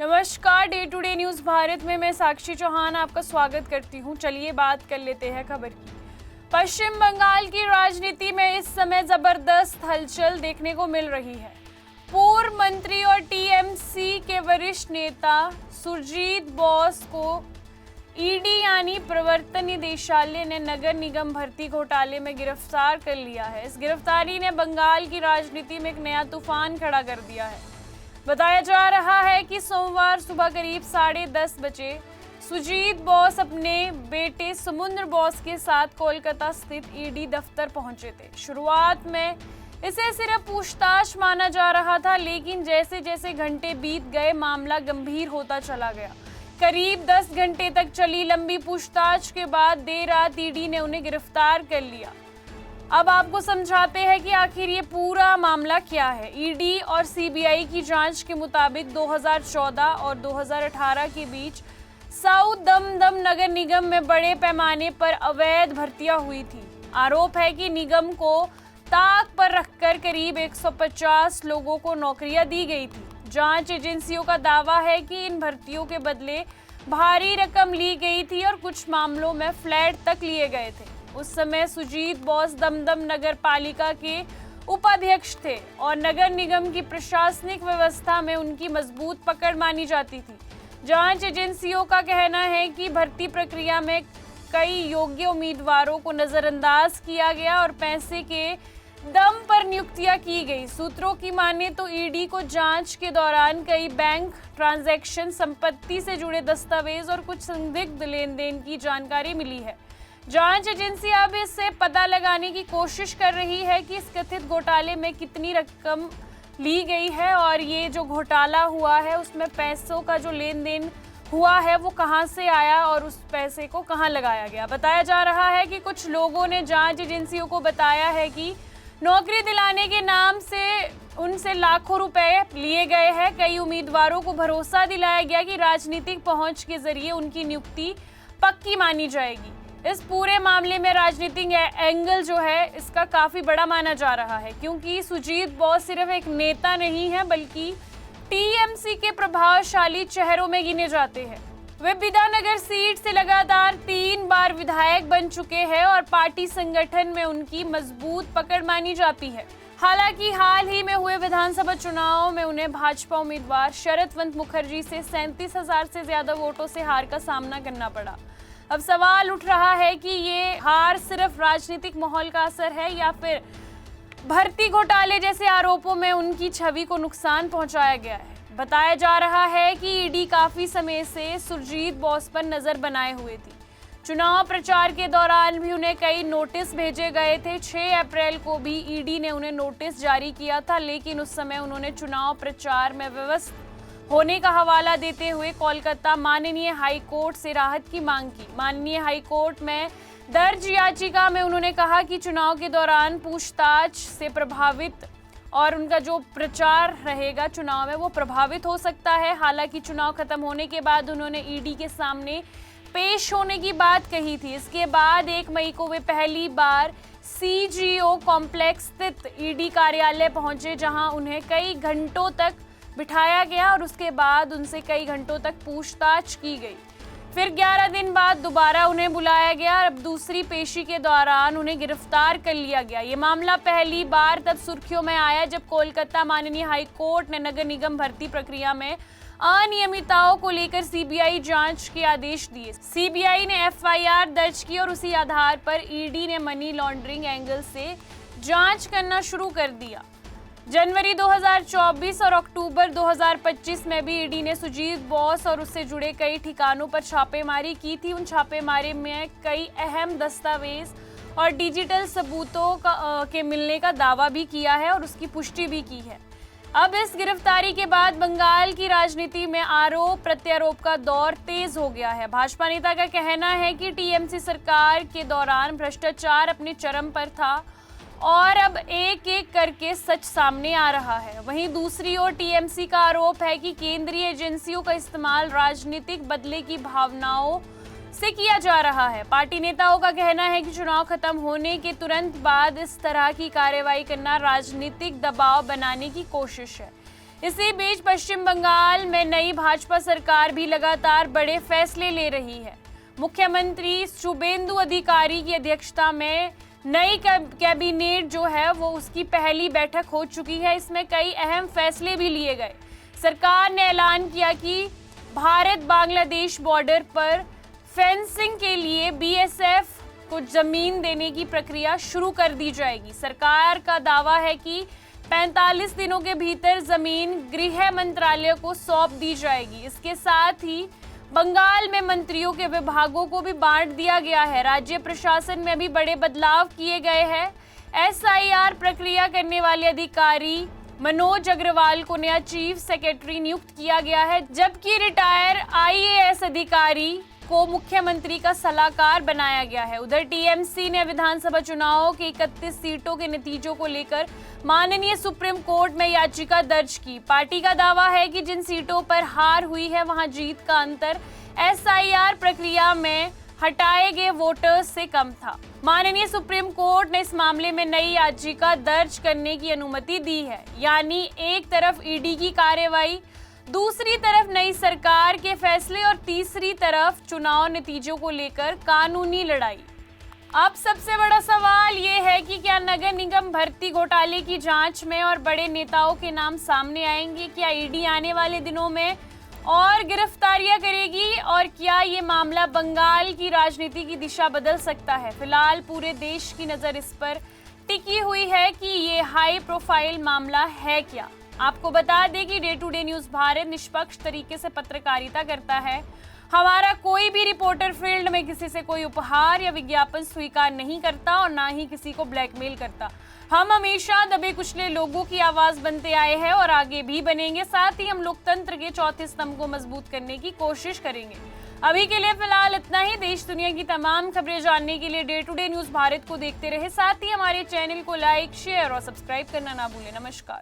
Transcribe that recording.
नमस्कार, day to day news Bharat में मैं साक्षी चौहान आपका स्वागत करती हूं। चलिए बात कर लेते हैं खबर की। पश्चिम बंगाल की राजनीति में इस समय जबरदस्त हलचल देखने को मिल रही है। पूर्व मंत्री और टीएमसी के वरिष्ठ नेता सुरजीत बोस को ईडी यानी प्रवर्तन निदेशालय ने नगर निगम भर्ती घोटाले में गिरफ्तार कर लिया है। इस गिरफ्तारी ने बंगाल की राजनीति में एक नया तूफान खड़ा कर दिया है। बताया जा रहा है कि सोमवार सुबह करीब 10:30 बजे सुजीत बोस अपने बेटे समुद्र बोस के साथ कोलकाता स्थित ईडी दफ्तर पहुंचे थे। शुरुआत में इसे सिर्फ पूछताछ माना जा रहा था, लेकिन जैसे जैसे घंटे बीत गए मामला गंभीर होता चला गया। करीब 10 घंटे तक चली लंबी पूछताछ के बाद देर रात ईडी ने उन्हें गिरफ्तार कर लिया। अब आपको समझाते हैं कि आखिर ये पूरा मामला क्या है। ईडी और सीबीआई की जांच के मुताबिक 2014 और 2018 के बीच साउथ दमदम नगर निगम में बड़े पैमाने पर अवैध भर्तियां हुई थी। आरोप है कि निगम को ताक पर रखकर करीब 150 लोगों को नौकरियां दी गई थी। जांच एजेंसियों का दावा है कि इन भर्तियों के बदले भारी रकम ली गई थी और कुछ मामलों में फ्लैट तक लिए गए थे। उस समय सुजीत बोस दमदम नगर पालिका के उपाध्यक्ष थे और नगर निगम की प्रशासनिक व्यवस्था में उनकी मजबूत पकड़ मानी जाती थी। जांच एजेंसियों का कहना है कि भर्ती प्रक्रिया में कई योग्य उम्मीदवारों को नजरअंदाज किया गया और पैसे के दम पर नियुक्तियां की गई। सूत्रों की माने तो ईडी को जांच के दौरान कई बैंक ट्रांजैक्शन, संपत्ति से जुड़े दस्तावेज और कुछ संदिग्ध लेन देन की जानकारी मिली है। जांच एजेंसी अब इससे पता लगाने की कोशिश कर रही है कि इस कथित घोटाले में कितनी रकम ली गई है और ये जो घोटाला हुआ है उसमें पैसों का जो लेन देन हुआ है वो कहां से आया और उस पैसे को कहां लगाया गया। बताया जा रहा है कि कुछ लोगों ने जांच एजेंसियों को बताया है कि नौकरी दिलाने के नाम से उनसे लाखों रुपए लिए गए हैं। कई उम्मीदवारों को भरोसा दिलाया गया कि राजनीतिक पहुंच के जरिए उनकी नियुक्ति पक्की मानी जाएगी। इस पूरे मामले में राजनीतिक एंगल जो है इसका काफी बड़ा माना जा रहा है, क्योंकि सुजीत बोस सिर्फ एक नेता नहीं है बल्कि टीएमसी के प्रभावशाली चेहरों में गिने जाते हैं। वे विद्यानगर सीट से लगातार 3 बार विधायक बन चुके हैं और पार्टी संगठन में उनकी मजबूत पकड़ मानी जाती है। हालांकि हाल ही में हुए विधानसभा चुनाव में उन्हें भाजपा उम्मीदवार शरदवंत मुखर्जी से 37,000 से ज्यादा वोटों से हार का सामना करना पड़ा। अब सवाल उठ रहा है कि ये हार सिर्फ राजनीतिक माहौल का असर है या फिर भर्ती घोटाले जैसे आरोपों में उनकी छवि को नुकसान पहुंचाया गया है। बताया जा रहा है कि ईडी काफी समय से सुरजीत बोस पर नजर बनाए हुए थी। चुनाव प्रचार के दौरान भी उन्हें कई नोटिस भेजे गए थे। 6 अप्रैल को भी ईडी ने उन्हें नोटिस जारी किया था, लेकिन उस समय उन्होंने चुनाव प्रचार में व्यस्त होने का हवाला देते हुए कोलकाता माननीय हाई कोर्ट से राहत की मांग की। माननीय हाई कोर्ट में दर्ज याचिका में उन्होंने कहा कि चुनाव के दौरान पूछताछ से प्रभावित और उनका जो प्रचार रहेगा चुनाव में वो प्रभावित हो सकता है। हालांकि चुनाव खत्म होने के बाद उन्होंने ईडी के सामने पेश होने की बात कही थी। इसके बाद 1 मई को वे पहली बार सीजीओ कॉम्प्लेक्स स्थित ईडी कार्यालय पहुंचे, जहां उन्हें कई घंटों तक बिठाया गया और उसके बाद उनसे कई घंटों तक पूछताछ की गई। फिर 11 दिन बाद दोबारा उन्हें बुलाया गया और अब दूसरी पेशी के दौरान उन्हें गिरफ्तार कर लिया गया। ये मामला पहली बार तब सुर्खियों में आया जब कोलकाता माननीय हाई कोर्ट ने नगर निगम भर्ती प्रक्रिया में अनियमितताओं को लेकर सीबीआई जांच के आदेश दिए। सीबीआई ने एफआईआर दर्ज की और उसी आधार पर ईडी ने मनी लॉन्ड्रिंग एंगल से जांच करना शुरू कर दिया। जनवरी 2024 और अक्टूबर 2025 में भी ईडी ने सुजीत बोस और उससे जुड़े कई ठिकानों पर छापेमारी की थी। उन छापेमारी में कई अहम दस्तावेज और डिजिटल सबूतों के मिलने का दावा भी किया है और उसकी पुष्टि भी की है। अब इस गिरफ्तारी के बाद बंगाल की राजनीति में आरोप प्रत्यारोप का दौर तेज हो गया है। भाजपा नेता का कहना है कि टीएमसी सरकार के दौरान भ्रष्टाचार अपने चरम पर था और अब एक एक करके सच सामने आ रहा है। वहीं दूसरी ओर टीएमसी का आरोप है कि केंद्रीय एजेंसियों का इस्तेमाल राजनीतिक बदले की भावनाओं से किया जा रहा है। पार्टी नेताओं का कहना है कि चुनाव खत्म होने के तुरंत बाद इस तरह की कार्रवाई करना राजनीतिक दबाव बनाने की कोशिश है। इसी बीच पश्चिम बंगाल में नई भाजपा सरकार भी लगातार बड़े फैसले ले रही है। मुख्यमंत्री शुभेंदु अधिकारी की अध्यक्षता में नई कैबिनेट जो है वो उसकी पहली बैठक हो चुकी है। इसमें कई अहम फैसले भी लिए गए। सरकार ने ऐलान किया कि भारत बांग्लादेश बॉर्डर पर फेंसिंग के लिए बीएसएफ को जमीन देने की प्रक्रिया शुरू कर दी जाएगी। सरकार का दावा है कि 45 दिनों के भीतर जमीन गृह मंत्रालय को सौंप दी जाएगी। इसके साथ ही बंगाल में मंत्रियों के विभागों को भी बांट दिया गया है। राज्य प्रशासन में भी बड़े बदलाव किए गए हैं। एसआईआर प्रक्रिया करने वाले अधिकारी मनोज अग्रवाल को नया चीफ सेक्रेटरी नियुक्त किया गया है, जबकि रिटायर आईएएस अधिकारी को मुख्यमंत्री का सलाहकार बनाया गया है। उधर टीएमसी ने विधानसभा चुनाव के 31 सीटों के नतीजों को लेकर माननीय सुप्रीम कोर्ट में याचिका दर्ज की। पार्टी का दावा है कि जिन सीटों पर हार हुई है वहां जीत का अंतर एसआईआर प्रक्रिया में हटाए गए वोटर्स से कम था। माननीय सुप्रीम कोर्ट ने इस मामले में नई याचिका दर्ज करने की अनुमति दी है। यानी एक तरफ ईडी की कार्रवाई, दूसरी तरफ नई सरकार के फैसले और तीसरी तरफ चुनाव नतीजों को लेकर कानूनी लड़ाई। अब सबसे बड़ा सवाल ये है कि क्या नगर निगम भर्ती घोटाले की जांच में और बड़े नेताओं के नाम सामने आएंगे? क्या ईडी आने वाले दिनों में और गिरफ्तारियां करेगी? और क्या ये मामला बंगाल की राजनीति की दिशा बदल सकता है? फिलहाल पूरे देश की नजर इस पर टिकी हुई है कि ये हाई प्रोफाइल मामला है क्या। आपको बता दें कि day to day news Bharat निष्पक्ष तरीके से पत्रकारिता करता है। हमारा कोई भी रिपोर्टर फील्ड में किसी से कोई उपहार या विज्ञापन स्वीकार नहीं करता और ना ही किसी को ब्लैकमेल करता। हम हमेशा दबे कुचले लोगों की आवाज बनते आए हैं और आगे भी बनेंगे। साथ ही हम लोकतंत्र के चौथे स्तंभ को मजबूत करने की कोशिश करेंगे। अभी के लिए फिलहाल इतना ही। देश दुनिया की तमाम खबरें जानने के लिए day to day news Bharat को देखते रहे। साथ ही हमारे चैनल को लाइक, शेयर और सब्सक्राइब करना ना भूलें। नमस्कार।